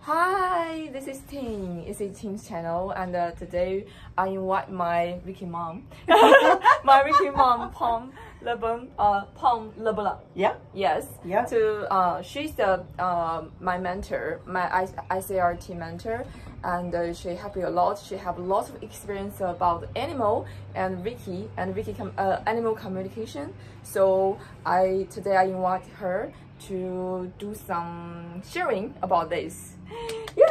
Hi, this is Ting. It's a Ting's channel, and today I invite my Reiki mom, my Reiki mom, Pamela. Yeah. Yes. Yeah. To she's the my mentor, my ICRT mentor, and she helped me a lot. She have lots of experience about animal and Reiki animal communication. So today I invite her to do some sharing about this. Yeah!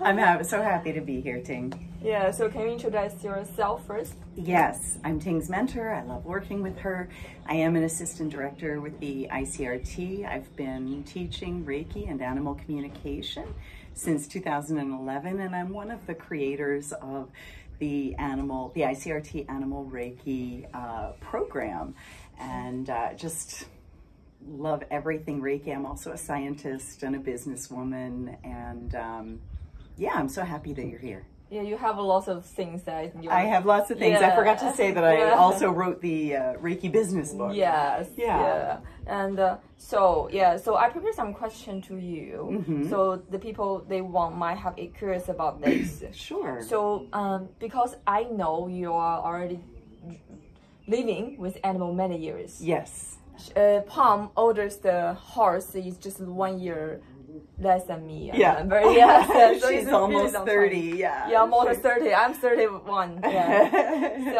I'm so happy to be here, Ting. Yeah, so can you introduce yourself first? Yes, I'm Ting's mentor. I love working with her. I am an assistant director with the ICRT. I've been teaching Reiki and animal communication since 2011, and I'm one of the creators of the ICRT Animal Reiki program, and just love everything Reiki. I'm also a scientist and a businesswoman, and yeah, I'm so happy that you're here. Yeah, you have a lot of things that I have lots of things. Yeah. I forgot to say that I also wrote the Reiki business book. Yes. Yeah. And so I prepared some question to you. Mm-hmm. So the people might have curious about this. Sure. So because I know you are already living with animal many years. Yes. Pam oldest horse is just 1 year less than me. Yeah. Remember? Yeah. So She's almost 30. Yeah. Yeah, almost 30. I'm 31. Yeah.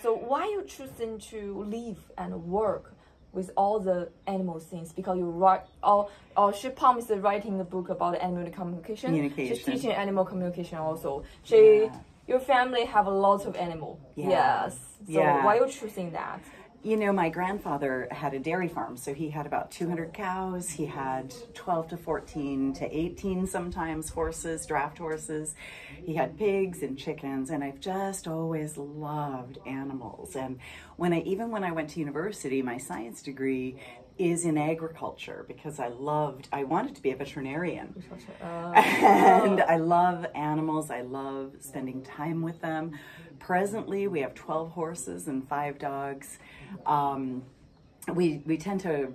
So why you choosing to live and work with all the animal things? Because you write Pam is writing a book about animal communication. She's teaching animal communication also. Your family have a lot of animal. Yeah. Yes. So why you choosing that? You know, my grandfather had a dairy farm, so he had about 200 cows. He had 12 to 14 to 18 sometimes horses, draft horses. He had pigs and chickens, and I've just always loved animals. And even when I went to university, my science degree is in agriculture because I wanted to be a veterinarian. And I love animals. I love spending time with them. Presently, we have 12 horses and 5 dogs. We tend to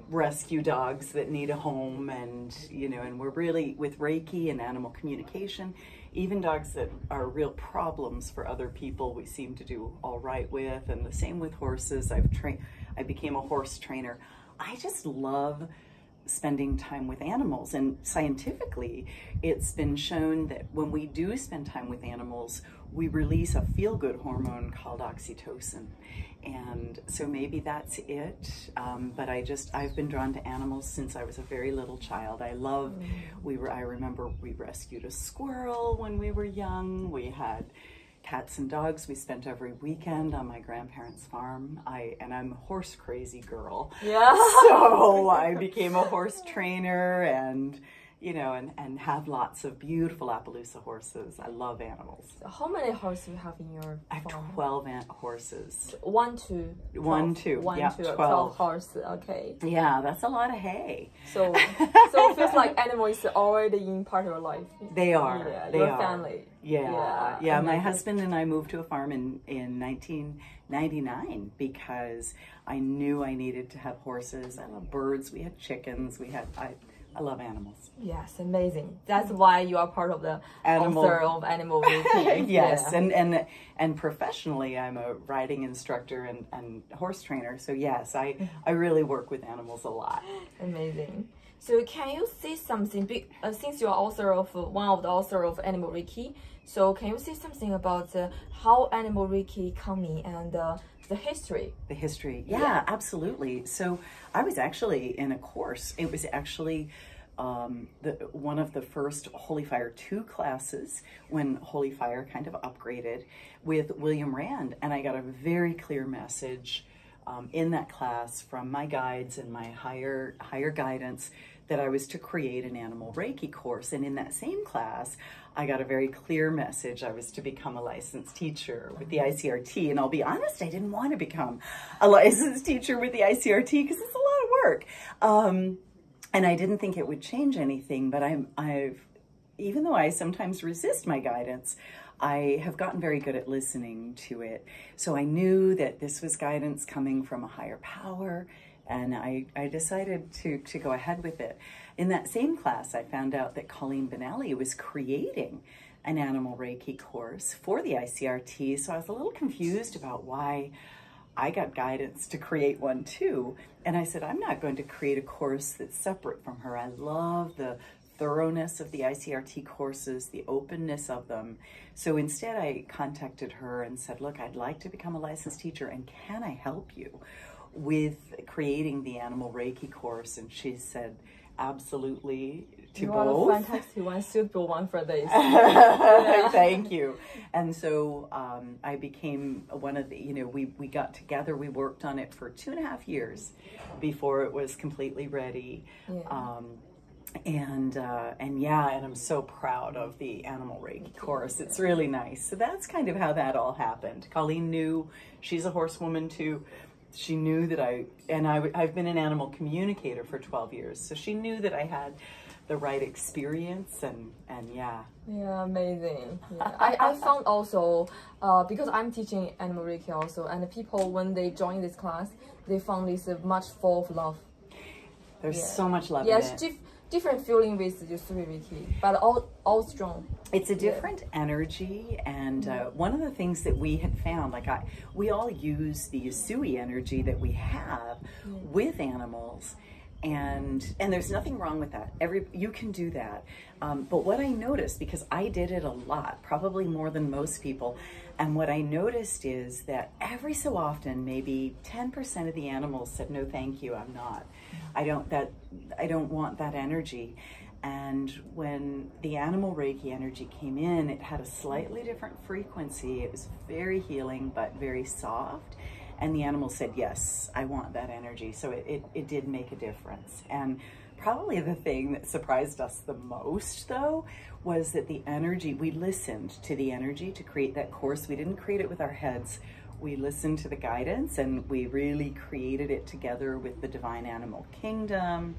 rescue dogs that need a home, and and we're really with Reiki and animal communication, even dogs that are real problems for other people, we seem to do all right with. And the same with horses. I became a horse trainer. I just love spending time with animals, and scientifically it's been shown that when we do spend time with animals, we release a feel-good hormone called oxytocin. And so maybe that's it, but I've been drawn to animals since I was a very little child. I remember we rescued a squirrel when we were young. We had cats and dogs we spent every weekend on my grandparents' farm. I'm a horse crazy girl. Yeah. So I became a horse trainer, and have lots of beautiful Appaloosa horses. I love animals. So how many horses you have in your farm? I have 12 horses. 1, 2. 1, 2. Yeah, 12 horses. Okay. Yeah, that's a lot of hay. So it feels like animals is already in part of your life. They are. Yeah, they your are. Family. Yeah. My husband and I moved to a farm in 1999 because I knew I needed to have horses. I love birds. We had chickens. I love animals. Yes, amazing. That's why you are part of the author of Animal Reiki. Yes, yeah. And professionally, I'm a riding instructor and horse trainer. So yes, I really work with animals a lot. Amazing. So can you say something, since you are one of the author of Animal Reiki, so can you say something about how Animal Reiki coming and the history? The history, yeah, absolutely. So I was actually in a course. It was actually one of the first Holy Fire 2 classes when Holy Fire kind of upgraded with William Rand, and I got a very clear message in that class from my guides and my higher guidance that I was to create an Animal Reiki course. And in that same class, I got a very clear message. I was to become a licensed teacher with the ICRT. And I'll be honest, I didn't want to become a licensed teacher with the ICRT because it's a lot of work. And I didn't think it would change anything, but even though I sometimes resist my guidance, I have gotten very good at listening to it. So I knew that this was guidance coming from a higher power, And I decided to go ahead with it. In that same class, I found out that Colleen Benelli was creating an Animal Reiki course for the ICRT, so I was a little confused about why I got guidance to create one too. And I said, I'm not going to create a course that's separate from her. I love the thoroughness of the ICRT courses, the openness of them. So instead I contacted her and said, look, I'd like to become a licensed teacher, and can I help you with creating the Animal Reiki course? And she said, absolutely, to you both. You are a fantastic one, suitable one for this. Thank you. And so I became one of the, you know, we got together, we worked on it for 2.5 years before it was completely ready. Yeah. And I'm so proud of the Animal Reiki course. It's really nice. So that's kind of how that all happened. Colleen knew, she's a horsewoman too. She knew that I've been an animal communicator for 12 years. So she knew that I had the right experience and yeah. Yeah, amazing. Yeah. I found also, because I'm teaching Animal Reiki also, and the people, when they join this class, they found this much full of love. There's so much love in it. Different feeling with Yusui Reiki, but all strong. It's a different energy, and one of the things that we had found, like we all use the Yusui energy that we have with animals, and there's nothing wrong with that. You can do that, but what I noticed, because I did it a lot, probably more than most people, and what I noticed is that every so often, maybe 10% of the animals said, no, thank you, I'm not. I don't want that energy. And when the Animal Reiki energy came in, it had a slightly different frequency. It was very healing, but very soft. And the animals said, yes, I want that energy. So it did make a difference. And probably the thing that surprised us the most, though, was that the energy, we listened to the energy to create that course. We didn't create it with our heads. We listened to the guidance, and we really created it together with the Divine Animal Kingdom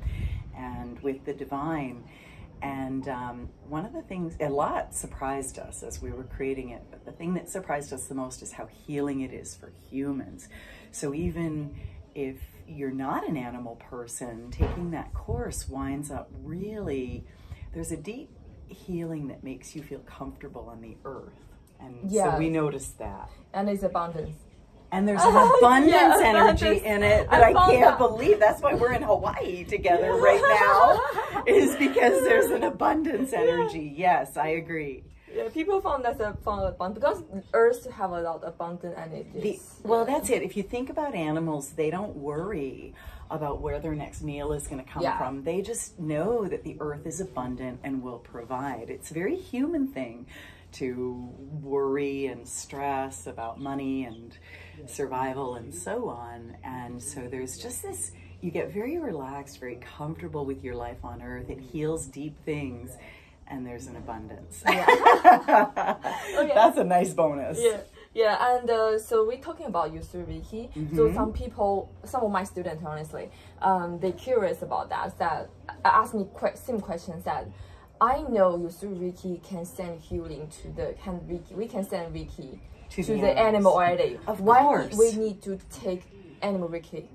and with the Divine. And one of the things, a lot surprised us as we were creating it, but the thing that surprised us the most is how healing it is for humans. So even if you're not an animal person, taking that course winds up really, there's a deep healing that makes you feel comfortable on the earth. And so we noticed that. And it's abundance. And there's an abundance energy in it that I can't believe. That's why we're in Hawaii together right now, is because there's an abundance energy. Yes, I agree. Yeah, people found that's a fun abundance, because Earth have a lot of abundant energy. Well, that's it. If you think about animals, they don't worry about where their next meal is going to come from. They just know that the earth is abundant and will provide. It's a very human thing to worry and stress about money and survival and so on. And so there's just this, you get very relaxed, very comfortable with your life on earth. It heals deep things, and there's an abundance. That's a nice bonus. Yeah, and so we're talking about Yusui Reiki. So some of my students, honestly, they're curious about that ask me same questions that, I know Yusui Reiki can send healing to the Reiki. We can send Reiki to the animal already. Why we need to take Animal Reiki?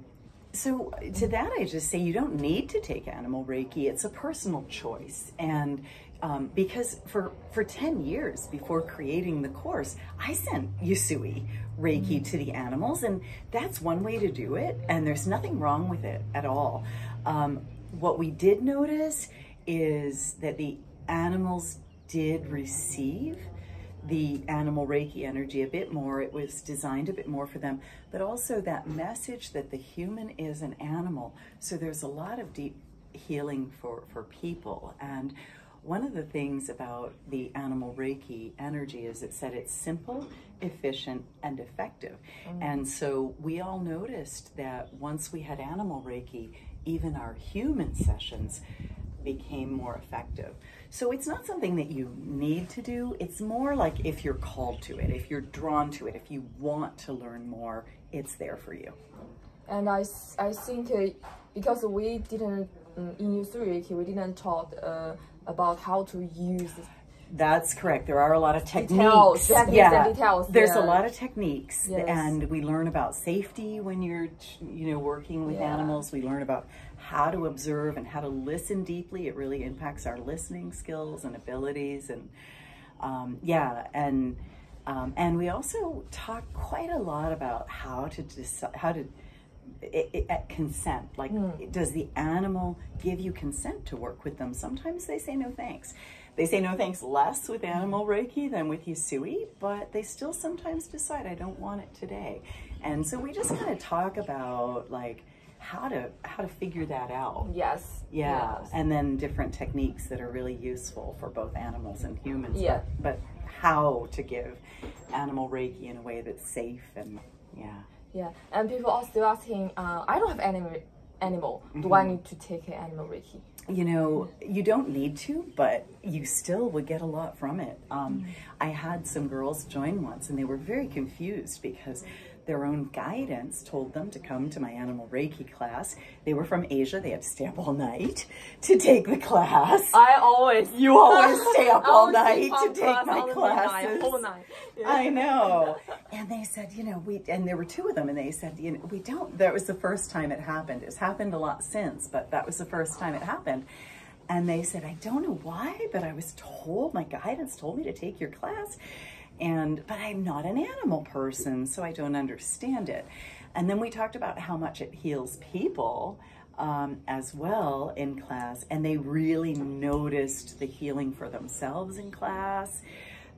So to that, I just say you don't need to take Animal Reiki. It's a personal choice. And because for 10 years before creating the course, I sent Yusui Reiki to the animals, and that's one way to do it. And there's nothing wrong with it at all. What we did notice is that the animals did receive the Animal Reiki energy a bit more. It was designed a bit more for them, but also that message that the human is an animal. So there's a lot of deep healing for people. And one of the things about the Animal Reiki energy is it said it's simple, efficient, and effective. And so we all noticed that once we had Animal Reiki, even our human sessions became more effective. So it's not something that you need to do. It's more like if you're called to it, if you're drawn to it, if you want to learn more, it's there for you. And I think because we didn't, in Yusui Reiki, we didn't talk about how to use That's correct. There are a lot of techniques. Details. There's a lot of techniques, yes. and we learn about safety when you're, working with animals. We learn about how to observe and how to listen deeply. It really impacts our listening skills and abilities, and and we also talk quite a lot about how to decide, consent. Like, does the animal give you consent to work with them? Sometimes they say no thanks. They say no thanks less with Animal Reiki than with Usui, but they still sometimes decide, I don't want it today. And so we just kind of talk about like how to figure that out. Yes. Yeah. Yes. And then different techniques that are really useful for both animals and humans. Yeah. But how to give Animal Reiki in a way that's safe and Yeah, and people are still asking, I don't have animal. Do I need to take an Animal Reiki? You don't need to, but you still would get a lot from it. I had some girls join once, and they were very confused because their own guidance told them to come to my Animal Reiki class. They were from Asia. They had to stay up all night to take the class. You always stay up all night to take my classes. Whole night. Yeah. I know. And they said, and there were two of them, and they said, we don't. That was the first time it happened. It's happened a lot since, but that was the first time it happened. And they said, I don't know why, but I was told, my guidance told me to take your class. But I'm not an animal person, so I don't understand it. And then we talked about how much it heals people as well in class, and they really noticed the healing for themselves in class.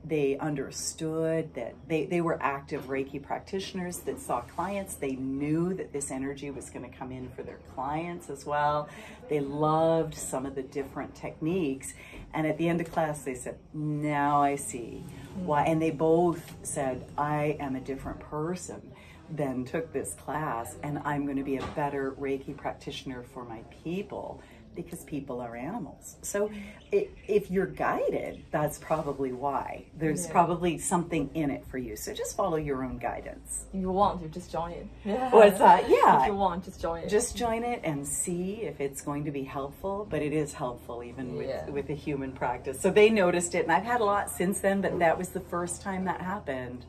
They understood that they were active Reiki practitioners that saw clients. They knew that this energy was going to come in for their clients as well. They loved some of the different techniques. And at the end of class, they said, now I see why. And they both said, I am a different person than took this class, and I'm going to be a better Reiki practitioner for my people, because people are animals. So if you're guided, that's probably why. There's probably something in it for you. So just follow your own guidance. If you want, you just join it. Yeah. What's that? Yeah. If you want, just join it. Just join it and see if it's going to be helpful. But it is helpful even with a human practice. So they noticed it, and I've had a lot since then, but that was the first time that happened.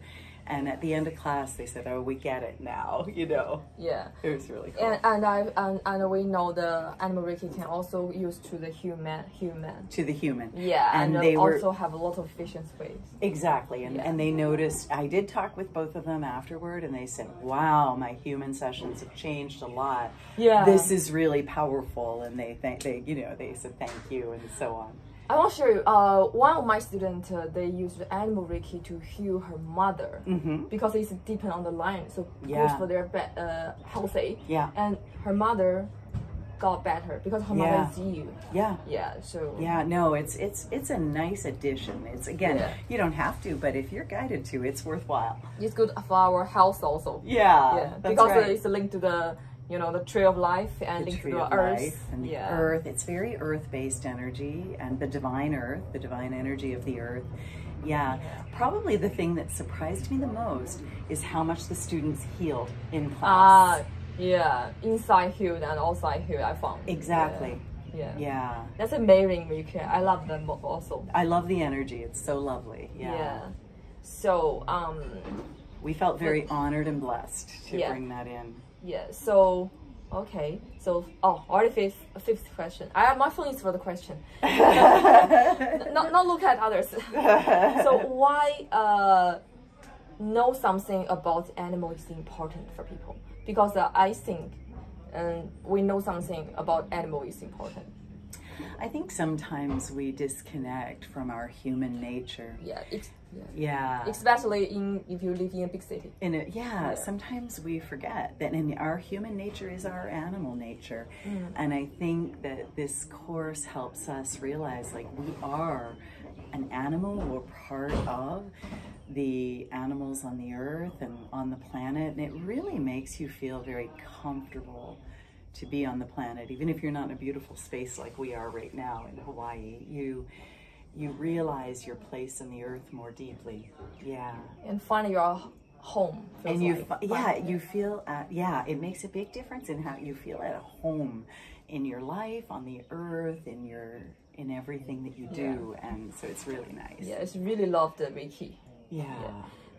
And at the end of class, they said, "Oh, we get it now." Yeah. It was really cool. And we know the Animal Reiki can also use to the human. To the human. Yeah, and they also have a lot of efficient ways. Exactly, and they noticed. I did talk with both of them afterward, and they said, "Wow, my human sessions have changed a lot. Yeah, this is really powerful." And they said thank you and so on. I want to show you, one of my students, they used Animal Reiki to heal her mother because it's deepened on the line, so good for their healthy. Yeah. And her mother got better because her mother is you. Yeah. Yeah. So. Yeah. No, it's a nice addition. It's you don't have to, but if you're guided to, it's worthwhile. It's good for our health also. Yeah. That's because it's linked to the. The tree of life and linked to the earth. And the earth. It's very earth-based energy, and the divine earth, the divine energy of the earth. Yeah. Probably the thing that surprised me the most is how much the students healed in class. Yeah. Inside healed and outside healed, I found. Exactly. Yeah. That's amazing, Mika. I love them also. I love the energy. It's so lovely. Yeah. So, we felt very honored and blessed to bring that in. Yeah, so, okay, so, already fifth question. My phone is for the question. not look at others. So why know something about animals is important for people? Because I think we know something about animal is important. I think sometimes we disconnect from our human nature. Yeah. Especially if you live in a big city. Sometimes we forget that our human nature is our animal nature. And I think that this course helps us realize, like, we are an animal. We're part of the animals on the earth and on the planet. And it really makes you feel very comfortable to be on the planet. Even if you're not in a beautiful space like we are right now in Hawaii, you realize your place in the earth more deeply. Yeah. And find your home. And you feel it makes a big difference in how you feel at home in your life, on the earth, in everything that you do, and so it's really nice. Yeah, it's really love the Reiki. Yeah.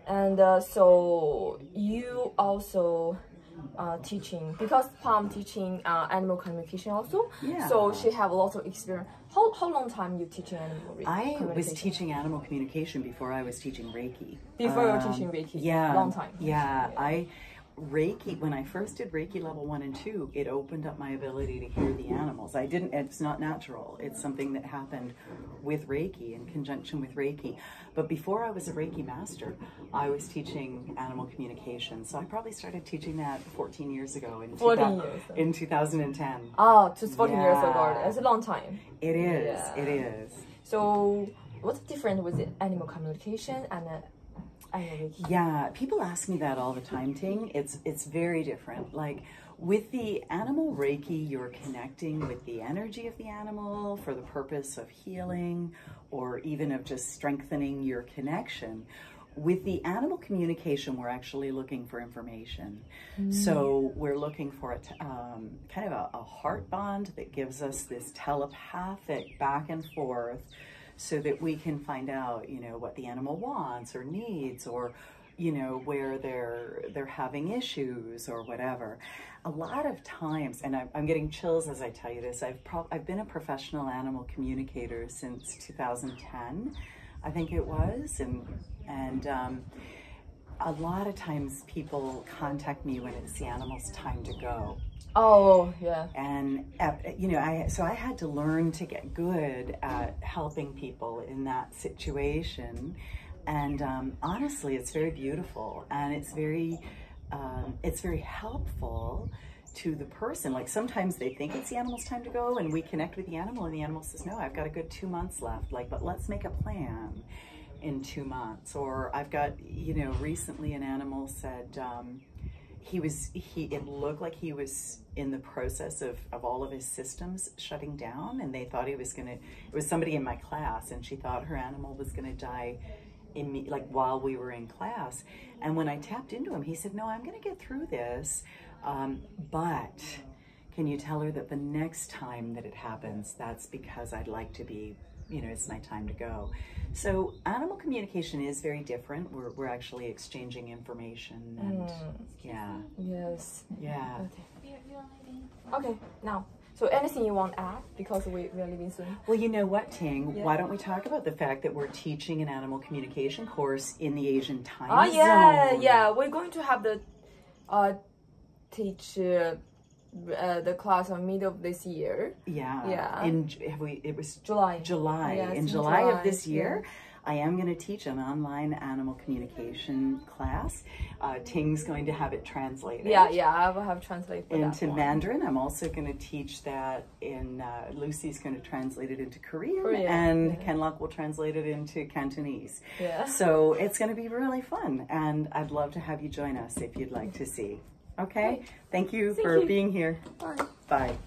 And so you also teaching, because Pam teaching animal communication also. Yeah. So she have a lot of experience. How long time you teaching animal communication? I was teaching animal communication before I was teaching Reiki. Before you were teaching Reiki? Yeah. Long time. Yeah. Reiki, when I first did Reiki level 1 and 2, it opened up my ability to hear the animals. It's not natural. It's something that happened with Reiki, in conjunction with Reiki. But before I was a Reiki master, I was teaching animal communication. So I probably started teaching that 14 years ago in 2010. Oh, just 14 years ago. It's a long time. It is. It is. So what's different with the animal communication and yeah, people ask me that all the time, Ting. It's very different. Like with the animal Reiki, you're connecting with the energy of the animal for the purpose of healing or even of just strengthening your connection. With the animal communication, we're actually looking for information. So we're looking for kind of a heart bond that gives us this telepathic back and forth, so that we can find out, you know, what the animal wants or needs, or, you know, where they're having issues or whatever. A lot of times, and I'm getting chills as I tell you this, I've been a professional animal communicator since 2010, I think it was, and a lot of times people contact me when it's the animal's time to go. Oh, yeah. And, you know, so I had to learn to get good at helping people in that situation. And honestly, it's very beautiful, and it's very helpful to the person. Like sometimes they think it's the animal's time to go, and we connect with the animal, and the animal says, no, I've got a good 2 months left. Like, but let's make a plan in 2 months. Or I've got, you know, recently an animal said, it looked like he was in the process of all of his systems shutting down, and they thought it was somebody in my class, and she thought her animal was gonna die while we were in class. And when I tapped into him, he said, no, I'm gonna get through this, but can you tell her that the next time that it happens, that's because I'd like to be, you know, it's my time to go. So animal communication is very different. We're actually exchanging information, and yeah. Yes. Yeah. Okay, now, so anything you want to add, because we're leaving soon? Well, you know what, Ting? Yeah. Why don't we talk about the fact that we're teaching an animal communication course in the Asian time zone? Yeah. We're going to have the teach the class on middle of this year. Yeah. It was July. Yes, in July of this year. Yeah. I am going to teach an online animal communication class. Ting's going to have it translated. Yeah, I will have translated into Mandarin. I'm also going to teach that in, Lucy's going to translate it into Korean, and Kenlock will translate it into Cantonese. Yeah. So it's going to be really fun, and I'd love to have you join us if you'd like to see. Okay? Thank you for being here. Bye. Bye.